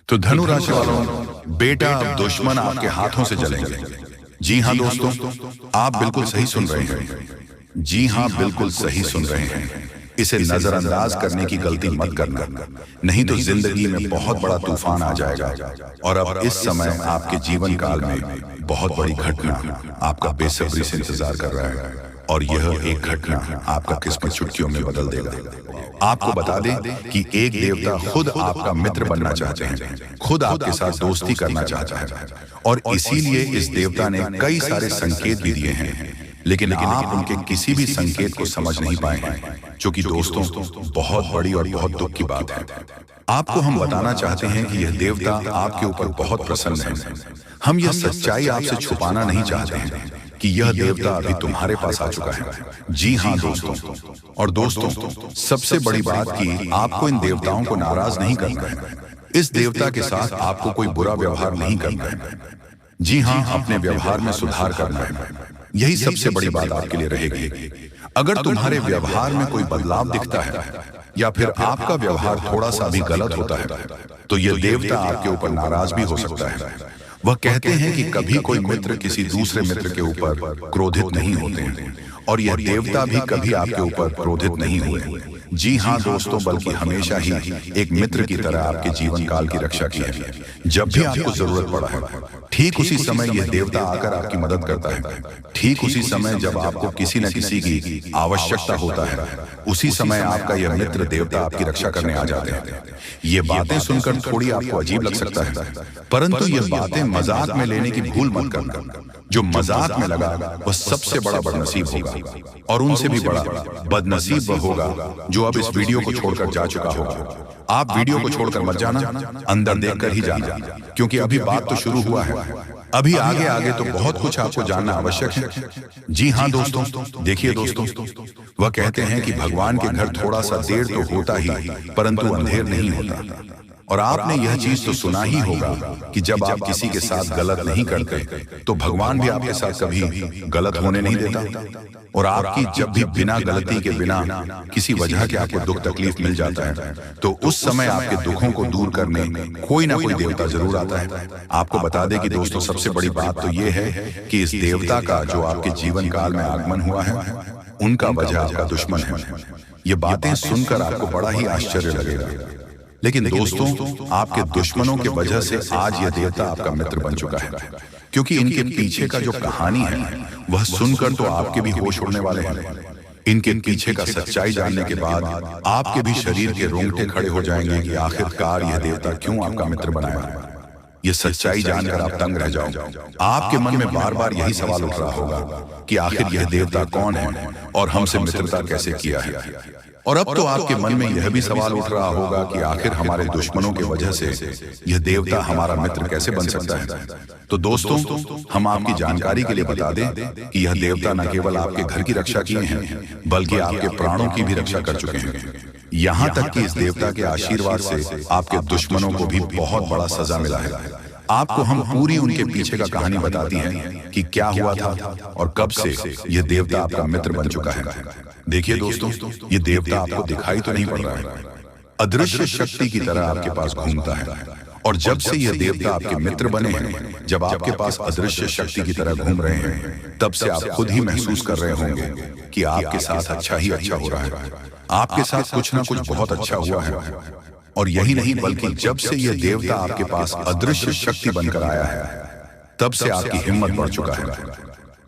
तो धनु राशि वालों, बेटा अब दुश्मन आपके हाथों से जलेंगे। जी हाँ दोस्तों, आप बिल्कुल सही सुन रहे हैं। जी हाँ, बिल्कुल सही सुन रहे हैं। इसे नजरअंदाज करने की गलती मत करना, नहीं तो जिंदगी में बहुत बड़ा तूफान आ जाएगा। और अब इस समय आपके जीवन काल में बहुत बड़ी घटना आपका बेसब्री से इंतजार कर रहा है, और यह एक घटना आपका किस्मत चुटकियों में बदल देगा। आपको बता दें कि एक देवता खुद आपका मित्र बनना चाहते हैं, खुद आपके साथ दोस्ती करना चाहता है, और इसीलिए इस देवता ने कई सारे संकेत भी दिए हैं, लेकिन आप उनके किसी भी संकेत को समझ नहीं पाए हैं, जो कि दोस्तों बहुत बड़ी और बहुत दुख की बात है। आपको हम बताना चाहते हैं कि यह देवता आपके ऊपर बहुत प्रसन्न है। हम यह सच्चाई आपसे छुपाना नहीं चाहते हैं कि यह देवता अभी तुम्हारे पास आ चुका है। जी हाँ दोस्तों, और दोस्तों सबसे बड़ी बात कि आपको इन देवताओं को नाराज नहीं करना है। इस देवता के साथ आपको कोई बुरा व्यवहार नहीं करना है। जी हाँ, अपने व्यवहार में सुधार करना है। यही सबसे बड़ी बात आपके लिए रहेगी। अगर तुम्हारे व्यवहार में कोई बदलाव दिखता है या फिर आपका व्यवहार थोड़ा सा भी गलत होता है, तो यह देवता आपके ऊपर नाराज भी हो सकता है। वह कहते हैं कि कभी कोई मित्र किसी दूसरे मित्र के ऊपर क्रोधित नहीं होते हैं, और यह देवता भी कभी आपके ऊपर क्रोधित नहीं हुए। जी हाँ दोस्तों, बल्कि हमेशा ही एक मित्र की तरह आपके जीवन काल की रक्षा की है। जब भी आपको जरूरत पड़ा है, ठीक उसी समय यह देवता आकर आपकी मदद करता है। ठीक उसी समय जब आपको किसी न किसी की आवश्यकता होता है, उसी समय आपका यह मित्र देवता आपकी रक्षा करने आ जाते हैं। ये बातें सुनकर थोड़ी आपको अजीब लग सकता है, परंतु ये बातें मजाक में लेने की भूल मत करना। जो मजाक में लगा वह सबसे बड़ा बदनसीब होगा, और उनसे भी बड़ा बदनसीब वह होगा जो अब इस वीडियो को छोड़कर जा चुका होगा। आप वीडियो को छोड़कर मत जाना, अंदर देखकर ही जाना, क्योंकि अभी बात तो शुरू हुआ है। अभी आगे आगे तो बहुत कुछ आपको जानना आवश्यक है। जी हाँ दोस्तों, देखिए दोस्तों, वह कहते हैं कि भगवान के घर थोड़ा सा देर तो होता ही, परंतु अंधेर नहीं होता। और आपने यह चीज तो सुना ही होगा कि जब आप किसी के साथ गलत नहीं करते, तो भगवान भी आपके साथ कभी गलत होने नहीं देता। और आपकी जब भी बिना गलती के, बिना किसी वजह के आपको दुख तकलीफ मिल जाता है, तो उस समय आपके दुखों को दूर करने कोई ना कोई देवता जरूर आता है। आपको बता दें कि दोस्तों सबसे बड़ी बात तो ये है कि इस देवता का जो आपके जीवन काल में आगमन हुआ है, उनका वजह आपका दुश्मन है। ये बातें सुनकर आपको बड़ा ही आश्चर्य लगेगा, लेकिन दोस्तों आपके दुश्मनों के वजह से आज यह देवता आपका मित्र बन चुका है, क्योंकि इनके पीछे का जो कहानी है वह सुनकर तो आपके भी होश उड़ने वाले हैं। इनके पीछे का सच्चाई जानने के बाद आपके भी शरीर के रोंगटे खड़े हो जाएंगे कि आखिरकार यह देवता क्यों आपका मित्र बनाया। यह सच्चाई जानकर आप तंग रह जाओ। आपके मन में बार बार यही सवाल उठ रहा होगा कि आखिर यह देवता कौन है और हमसे मित्रता कैसे किया है। और अब तो आपके मन में यह भी सवाल उठ रहा होगा कि आखिर हमारे दुश्मनों की वजह से यह देवता हमारा मित्र कैसे बन सकता है। तो दोस्तों हम आपकी जानकारी के लिए बता दें कि यह देवता न केवल आपके घर की रक्षा किए हैं, बल्कि आपके प्राणों की भी रक्षा कर चुके हैं। यहाँ तक कि इस देवता के आशीर्वाद से आपके दुश्मनों को भी बहुत बड़ा सजा मिला है। आपको हम पूरी उनके पीछे का कहानी बताती हैं कि क्या हुआ था और कब से यह देवता आपका मित्र बन चुका है। देखिए दोस्तों, ये देवता आपको दिखाई तो नहीं पड़ रहा है, अदृश्य शक्ति की तरह आपके पास घूमता है। और जब से यह देवता आपके मित्र बने हैं, जब आपके पास अदृश्य शक्ति की तरह घूम रहे हैं, तब से आप खुद ही महसूस कर रहे होंगे कि आपके साथ अच्छा ही अच्छा हो रहा है। आपके साथ कुछ ना कुछ बहुत अच्छा हुआ है। और यही नहीं, बल्कि जब से यह देवता आपके पास अदृश्य शक्ति बनकर आया है, तब से आपकी हिम्मत बढ़ चुका है,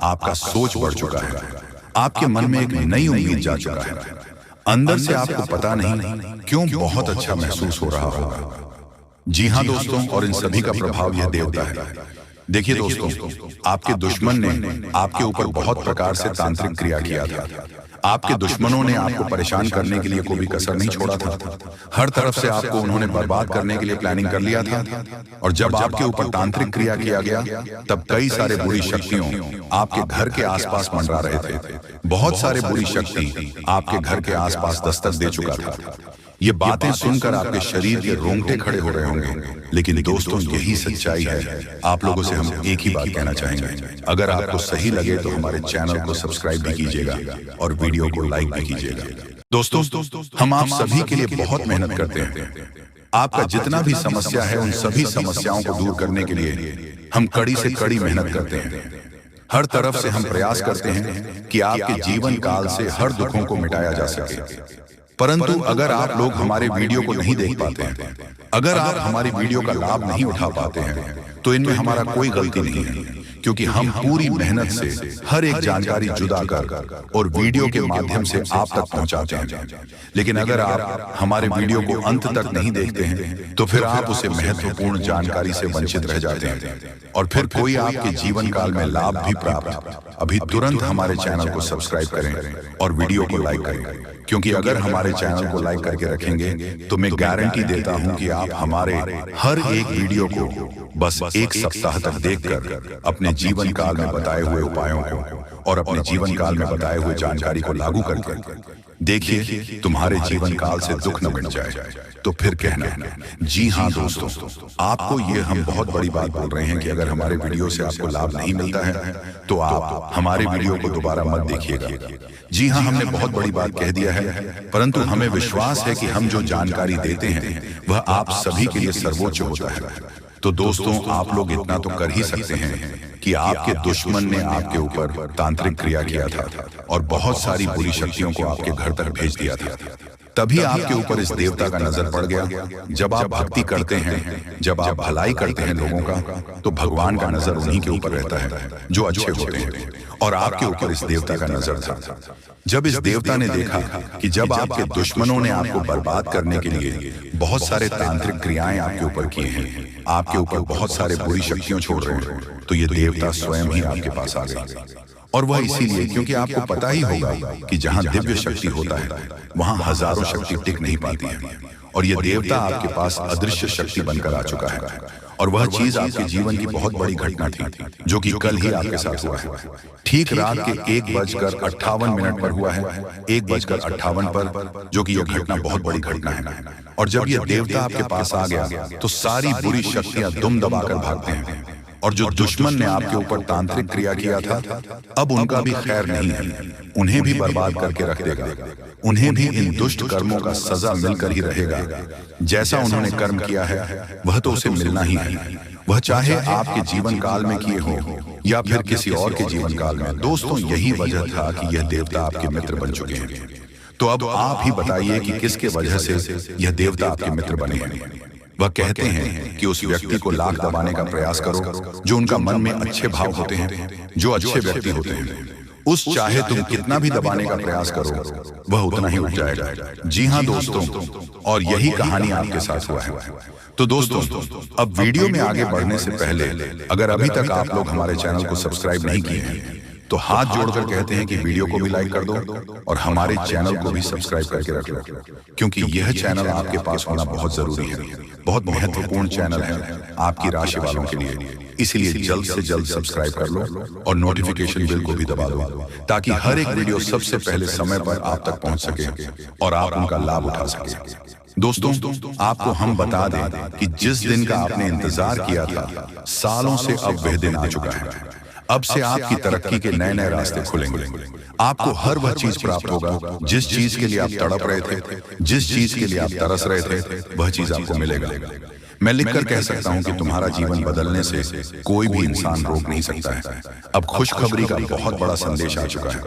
आपका सोच बढ़ चुका है, आपके मन में एक नई उम्मीद जा चुका है। अंदर से आपको पता नहीं क्यों बहुत अच्छा महसूस हो रहा होगा। जी हाँ दोस्तों, और इन सभी का प्रभाव यह देवता है। देखिए दोस्तों, आपके दुश्मन ने आपके ऊपर बहुत प्रकार से तांत्रिक क्रिया किया था। आपके दुश्मनों ने आपको परेशान करने के लिए कोई भी कसर नहीं छोड़ा था। हर तरफ से आपको उन्होंने बर्बाद करने के लिए प्लानिंग कर लिया था। और जब आपके ऊपर तांत्रिक क्रिया किया गया, तब कई सारे बुरी शक्तियों आपके घर के आसपास मंडरा रहे थे। बहुत सारे बुरी शक्ति आपके घर के आसपास दस्तक दे चुका था। ये बातें सुनकर आपके शरीर के रोंगटे खड़े हो रहे होंगे, लेकिन दोस्तों यही सच्चाई है। आप लोगों से हम एक ही बात कहना चाहेंगे, अगर आपको सही लगे तो हमारे चैनल को सब्सक्राइब भी कीजिएगा और वीडियो को लाइक भी कीजिएगा। दोस्तों हम आप सभी के लिए बहुत मेहनत करते हैं, आपका जितना भी समस्या है उन सभी समस्याओं को दूर करने के लिए हम कड़ी से कड़ी मेहनत करते हैं। हर तरफ से हम प्रयास करते हैं कि आपके जीवन काल से हर दुखों को मिटाया जा सके। परंतु अगर आप लोग हमारे वीडियो को नहीं देख पाते हैं, अगर आप हमारी वीडियो का लाभ नहीं उठा पाते हैं, तो इनमें हमारा कोई गलती नहीं है, क्योंकि हम पूरी मेहनत से हर एक जानकारी जुदा कर और वीडियो के माध्यम से आप तक पहुंचाते हैं। लेकिन अगर आप हमारे वीडियो को अंत तक नहीं देखते हैं, तो फिर आप उसे महत्वपूर्ण जानकारी से वंचित रह जाते हैं और फिर कोई आपके जीवन काल में लाभ भी प्राप्त। अभी तुरंत हमारे चैनल को सब्सक्राइब करें और वीडियो को लाइक करें, क्योंकि अगर हमारे चैनल को लाइक करके रखेंगे तो मैं गारंटी देता हूं कि आप हमारे हर एक वीडियो को बस एक सप्ताह तक देखकर अपने जीवन काल में बताए हुए उपायों को और अपने जीवन काल में बताए हुए जानकारी को लागू करके देखिए तुम्हारे जीवन काल से दुख न मिट जाए। तो फिर कहना, जी हाँ दोस्तों, आपको ये हम बहुत बड़ी बात बोल रहे हैं कि अगर हमारे वीडियो से आपको लाभ नहीं मिलता है तो आप हमारे वीडियो को दोबारा मत देखिएगा। जी हाँ, हमने बहुत बड़ी बात कह दिया है, परंतु हमें विश्वास है कि हम जो जानकारी देते हैं वह आप सभी के लिए सर्वोच्च होता है। तो दोस्तों, आप लोग इतना तो कर ही सकते हैं कि आपके दुश्मन ने आपके ऊपर तांत्रिक क्रिया किया था और बहुत सारी बुरी शक्तियों को आपके घर तक भेज दिया था। तभी आपके ऊपर इस देवता का नजर पड़ गया। जब आप भक्ति करते हैं, जब आप भलाई करते हैं लोगों का, तो भगवान का नजर उन्हीं के ऊपर रहता है जो अच्छे होते हैं, और आपके ऊपर इस देवता का नजर था। जब इस देवता ने देखा कि जब आपके दुश्मनों ने आपको बर्बाद करने के लिए बहुत सारे तांत्रिक क्रियाएं आपके ऊपर किए हैं, आपके ऊपर बहुत सारे बुरी शक्तियां छोड़ रहे हैं, तो ये देवता स्वयं ही आपके पास आ गए। और वह इसीलिए क्योंकि आपको पता ही होगा कि जहां दिव्य शक्ति होता है वहां हजारों शक्ति टिक नहीं पाती है, और ये देवता आपके पास अदृश्य शक्ति बनकर आ चुका है। और वह चीज आपके जीवन की बहुत बड़ी घटना थी जो कि कल ही आपके साथ हुआ है। ठीक रात के 1:58 पर हुआ है, 1:58 पर, जो कि यह घटना बहुत बड़ी घटना है। और जब यह देवता आपके पास आ गया तो सारी बुरी शक्तियां दुम दबाकर भागते हैं, और जो दुश्मन ने आपके ऊपर तांत्रिक क्रिया किया था अब उनका भी खैर नहीं है, उन्हें भी बर्बाद करके रख देगा। उन्हें भी इन दुष्ट कर्मों का सजा मिलकर ही रहेगा। जैसा उन्होंने कर्म किया है वह तो उसे मिलना ही है, वह चाहे आपके जीवन काल में किए हो या फिर किसी और के जीवन काल में। दोस्तों, यही वजह था कि यह देवता आपके मित्र बन चुके हैं। तो अब आप ही बताइए कि किसके वजह से यह देवता आपके मित्र बने हैं। वह कहते हैं कि उस व्यक्ति को लाख दबाने का प्रयास करो जो उनका मन में अच्छे भाव होते हैं, जो अच्छे व्यक्ति होते हैं। उस चाहे तुम कितना भी दबाने का प्रयास करो वह उतना ही उठ जाएगा। जी हाँ दोस्तों, और यही कहानी आपके साथ हुआ है। तो दोस्तों, अब वीडियो में आगे बढ़ने से पहले अगर अभी तक आप लोग हमारे चैनल को सब्सक्राइब नहीं किए हैं तो हाथ जोड़कर कहते हैं कि वीडियो को भी लाइक कर दो और हमारे चैनल को भी सब्सक्राइब करके रख लो, क्योंकि यह चैनल आपके पास होना बहुत जरूरी है, बहुत महत्वपूर्ण चैनल है आपकी राशि वालों के लिए। इसलिए जल्द से जल्द सब्सक्राइब कर लो और नोटिफिकेशन बिल को भी दबा दो, ताकि हर एक वीडियो सबसे पहले समय पर आप तक पहुंच सके और आप उनका लाभ उठा सके। दोस्तों, आपको हम बता दें कि जिस दिन का आपने इंतजार किया था, सालों से अब वह दिन आ चुका है। अब से आपकी तरक्की के नए नए रास्ते खुलेंगे। आपको हर वह चीज प्राप्त होगा जिस चीज के लिए आप तड़प रहे थे, जिस चीज के लिए आप तरस रहे थे, वह चीज आपको मिलेगा। मैं लिखकर कह सकता हूं कि तुम्हारा जीवन बदलने से कोई भी इंसान रोक नहीं सकता है। अब खुशखबरी का बहुत बड़ा संदेश आ चुका है।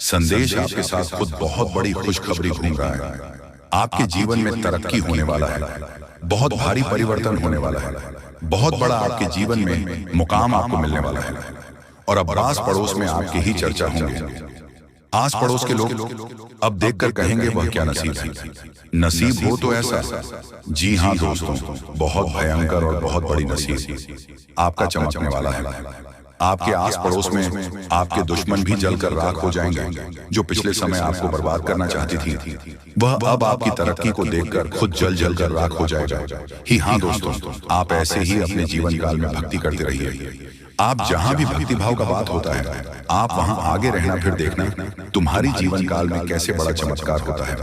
संदेश आपके साथ खुद बहुत बड़ी खुशखबरी घूम रहा है। आपके जीवन में तरक्की होने वाला है, बहुत भारी परिवर्तन होने वाला है, बहुत बड़ा आपके जीवन में मुकाम आपको मिलने वाला है। और अब आस पड़ोस में आपकी ही चर्चा होंगे। आस पड़ोस के लोग अब देखकर कहेंगे वह क्या नसीब है। नसीब हो तो ऐसा, जी हाँ दोस्तों, बहुत भयंकर और बहुत बड़ी नसीब आपका चमकने वाला है। आपके आस पड़ोस में आपके दुश्मन भी जलकर राख हो जाएंगे। जो पिछले समय आपको बर्बाद करना चाहती थी वह अब आपकी तरक्की को देखकर खुद जल जल कर राख हो जाएगा। ही हाँ दोस्तों, आप ऐसे ही अपने जीवन काल में भक्ति करते रहिए। आप जहां भी भक्ति भाव का बात होता है आप वहां आगे रहना, फिर देखना तुम्हारी जीवन काल में कैसे बड़ा चमत्कार होता है।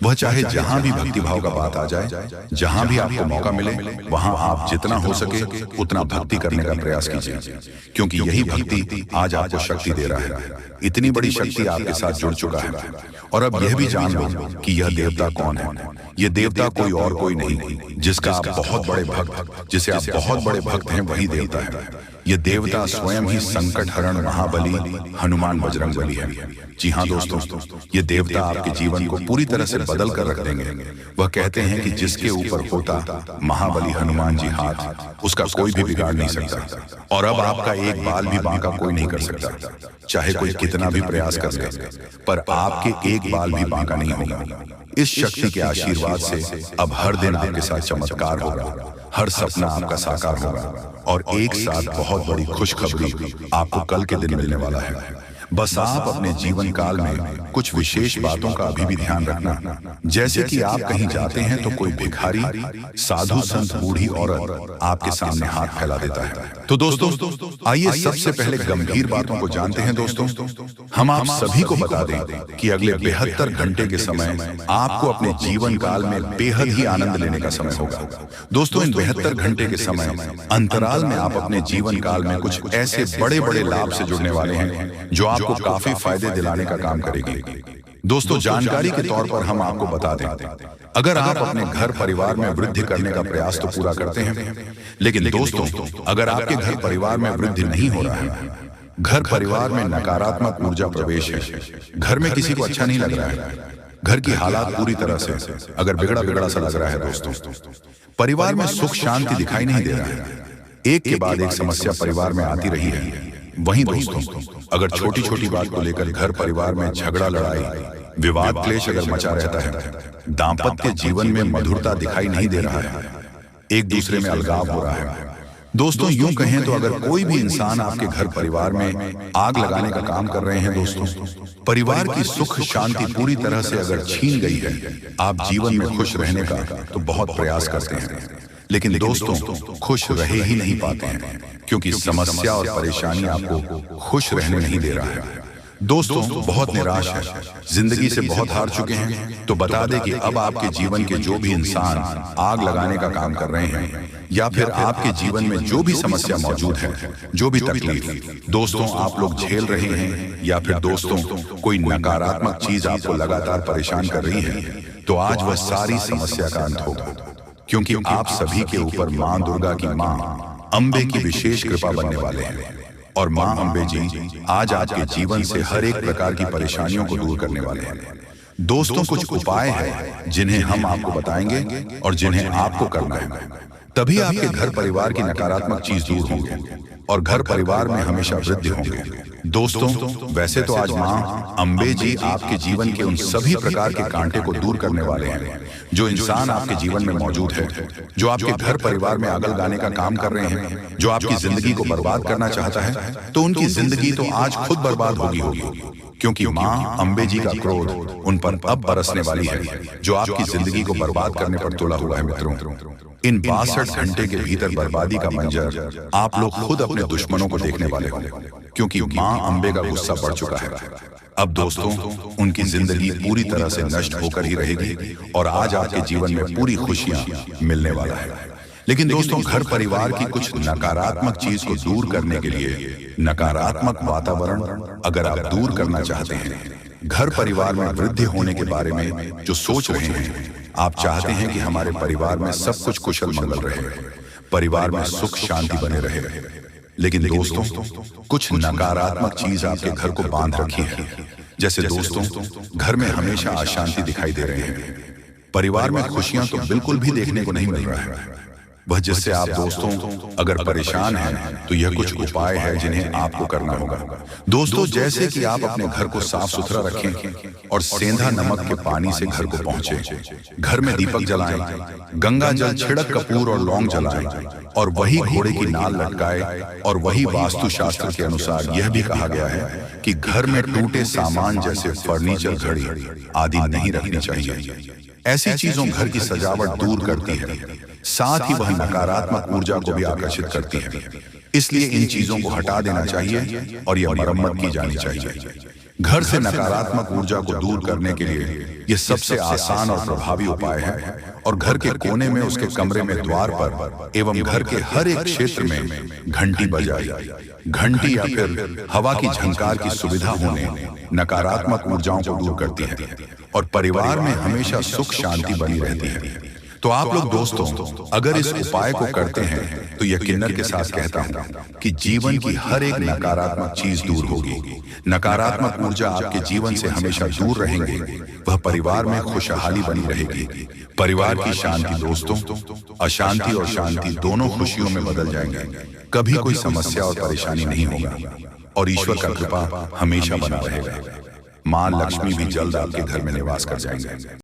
वह चाहे जहां भी भक्ति भाव का बात आ जाए, जहां भी आपको मौका मिले, वहां आप जितना हो सके उतना भक्ति करने का प्रयास कीजिए, क्योंकि यही भक्ति आज आपको शक्ति दे रहा है। इतनी बड़ी शक्ति आपके साथ जुड़ चुका है। और अब यह भी जान लो कि यह देवता कौन है। यह देवता कोई और कोई नहीं, जिसका आप बहुत बड़े भक्त, जिसे आप बहुत बड़े भक्त हैं, वही देवता है। यह देवता स्वयं ही संकट हरण महाबली हनुमान बजरंग बली है। जी हाँ दोस्तों, ये देवता आपके जीवन को पूरी तरह से बदल कर रख देंगे। वह कहते हैं कि जिसके ऊपर होता महाबली हनुमान जी हाथ, उसका कोई भी बिगाड़ नहीं सकता। और अब आपका एक बाल भी बांका कोई नहीं कर सकता, चाहे कोई कितना भी प्रयास कर ले, पर आपके एक बाल भी बांका नहीं होगा। इस शक्ति के आशीर्वाद से अब हर दिन आपके साथ चमत्कार होगा, हर सपना आपका साकार होगा, और एक साथ बहुत बड़ी खुशखबरी आपको कल के दिन मिलने वाला है। बस आप अपने जीवन काल में कुछ विशेष बातों का अभी भी ध्यान रखना, जैसे कि आप कहीं जाते हैं तो कोई भिखारी, साधु संत, बूढ़ी औरत आपके सामने हाथ फैला देता है। तो दोस्तों आइए सबसे पहले गंभीर बातों को जानते हैं। दोस्तों हम आप सभी को बता दें कि अगले 72 घंटे के समय आपको अपने जीवन काल में बेहद ही आनंद लेने का समय होगा। दोस्तों इन 72 घंटे के समय अंतराल में आप अपने जीवन काल में कुछ ऐसे बड़े बड़े लाभ से जुड़ने वाले हैं जो आपको काफी फायदे दिलाने का काम करेगी। दोस्तों जानकारी के तौर पर हम आपको बता दें, अगर आप अपने घर परिवार में वृद्धि करने का प्रयास तो पूरा करते हैं, लेकिन दोस्तों अगर आपके घर परिवार में वृद्धि नहीं हो रहा है, घर परिवार में नकारात्मक ऊर्जा प्रवेश है, घर में किसी को अच्छा नहीं लग रहा है, घर की हालात पूरी तरह से अगर बिगड़ा बिगड़ा सा लग रहा है, दोस्तों परिवार में सुख शांति दिखाई नहीं दे रहा है, एक के बाद एक समस्या परिवार में आती रही है। वहीं दोस्तों अगर छोटी छोटी बात को लेकर घर परिवार में झगड़ा, लड़ाई, विवाद, क्लेश अगर मचा रहता है, दाम्पत्य जीवन में मधुरता दिखाई नहीं दे रहा है, एक दूसरे में अलगाव हो रहा है, दोस्तों यूं कहें तो अगर कोई भी इंसान आपके घर परिवार में आग लगाने का काम कर रहे हैं, दोस्तों परिवार की सुख शांति पूरी तरह से अगर छीन गई है, आप जीवन में खुश रहने का तो बहुत प्रयास करते हैं, लेकिन दोस्तों खुश रह ही नहीं पाते हैं, क्योंकि समस्या और परेशानी आपको खुश रहने नहीं दे रहा है। दोस्तों बहुत निराश है, जिंदगी से बहुत हार चुके हैं, तो बता दें कि अब आपके जीवन के जो भी इंसान आग लगाने का काम कर रहे हैं, या फिर आपके जीवन में जो भी समस्या मौजूद है, जो भी तकलीफ दोस्तों आप लोग झेल रहे हैं, या फिर दोस्तों कोई नकारात्मक चीज आपको लगातार परेशान कर रही है, तो आज वह सारी समस्या का अंत होगा, क्योंकि आप सभी के ऊपर मां दुर्गा की मां अंबे की विशेष कृपा बनने वाले हैं। और मां अंबे जी आज आपके जीवन से हर एक प्रकार की परेशानियों को दूर करने वाले हैं। दोस्तों कुछ उपाय हैं जिन्हें हम आपको बताएंगे और जिन्हें आपको करना है, तभी आपके घर परिवार की नकारात्मक चीज दूर होंगे और घर परिवार में हमेशा वृद्धि होंगे। दोस्तों वैसे तो आज मां अंबे जी आपके जीवन के उन सभी प्रकार के कांटे को दूर करने वाले हैं जो इंसान आपके जीवन में मौजूद है, जो आपके घर परिवार में आग लगाने का काम कर रहे हैं, जो आपकी जिंदगी को बर्बाद करना चाहता है, तो उनकी जिंदगी तो आज खुद बर्बाद होगी, क्योंकि मां अंबे जी का क्रोध उन पर अब बरसने वाली है, जो आपकी जिंदगी को बर्बाद करने पर तुला हुआ है। मित्रों इन 62 घंटे के भीतर बर्बादी का मंजर आप लोग खुद अपने दुश्मनों को देखने वाले हो, क्योंकि मां अंबे का गुस्सा बढ़ चुका है। अब दोस्तों उनकी जिंदगी पूरी तरह से नष्ट होकर ही रहेगी और आज आपके जीवन में पूरी खुशियां मिलने वाला है। लेकिन दोस्तों घर परिवार की कुछ नकारात्मक चीज को दूर करने के लिए, नकारात्मक वातावरण अगर आप दूर करना चाहते हैं, घर परिवार में वृद्धि होने के बारे में जो सोच रहे हैं, आप चाहते हैं कि हमारे परिवार में सब कुछ कुशल मंगल रहे, परिवार में सुख शांति बने रहे, लेकिन दोस्तों कुछ नकारात्मक चीज आपके घर को बांध रखी है। जैसे दोस्तों घर में हमेशा अशांति दिखाई दे रहे हैं, परिवार में खुशियां तो बिल्कुल भी देखने को नहीं मिल रहा है। वह जिससे आप दोस्तों अगर परेशान हैं तो यह कुछ उपाय है जिन्हें आपको करना होगा। दोस्तों जैसे कि आप अपने घर को साफ सुथरा रखें और सेंधा नमक के पानी से घर को पहुंचे, घर में दीपक जलाएं, गंगा जल छिड़क कपूर और लौंग जलाएं और वही घोड़े की नाल लटकाए। और वही वास्तु शास्त्र के अनुसार यह भी कहा गया है कि घर में टूटे सामान जैसे फर्नीचर, घड़ी आदि नहीं रखनी चाहिए। ऐसी चीजों घर की सजावट दूर करती है, साथ ही वह नकारात्मक ऊर्जा को भी आकर्षित करती है। इसलिए इन चीजों को हटा देना चाहिए और यह मरम्मत की जानी चाहिए। घर से नकारात्मक ऊर्जा को दूर करने के लिए यह सबसे आसान और प्रभावी उपाय है। और घर के कोने में उसके कमरे में द्वार पर एवं घर के हर एक क्षेत्र में घंटी बजाई। घंटी या फिर हवा की झंकार की सुविधा होने नकारात्मक ऊर्जाओं को दूर करती है और परिवार में हमेशा सुख शांति बनी रहती है। तो आप लोग दोस्तों, अगर इस उपाय को करते हैं तो यकीनन के साथ कहता हूं कि जीवन की हर एक नकारात्मक चीज दूर होगी। नकारात्मक ऊर्जा आपके जीवन से हमेशा दूर रहेंगे, वह परिवार में खुशहाली बनी रहेगी। परिवार की शांति दोस्तों, अशांति और शांति दोनों खुशियों में बदल जाएंगे। कभी कोई समस्या और परेशानी नहीं होगा और ईश्वर का कृपा हमेशा बना रहेगा। मां लक्ष्मी भी जल्द आपके घर में निवास कर जाएंगे।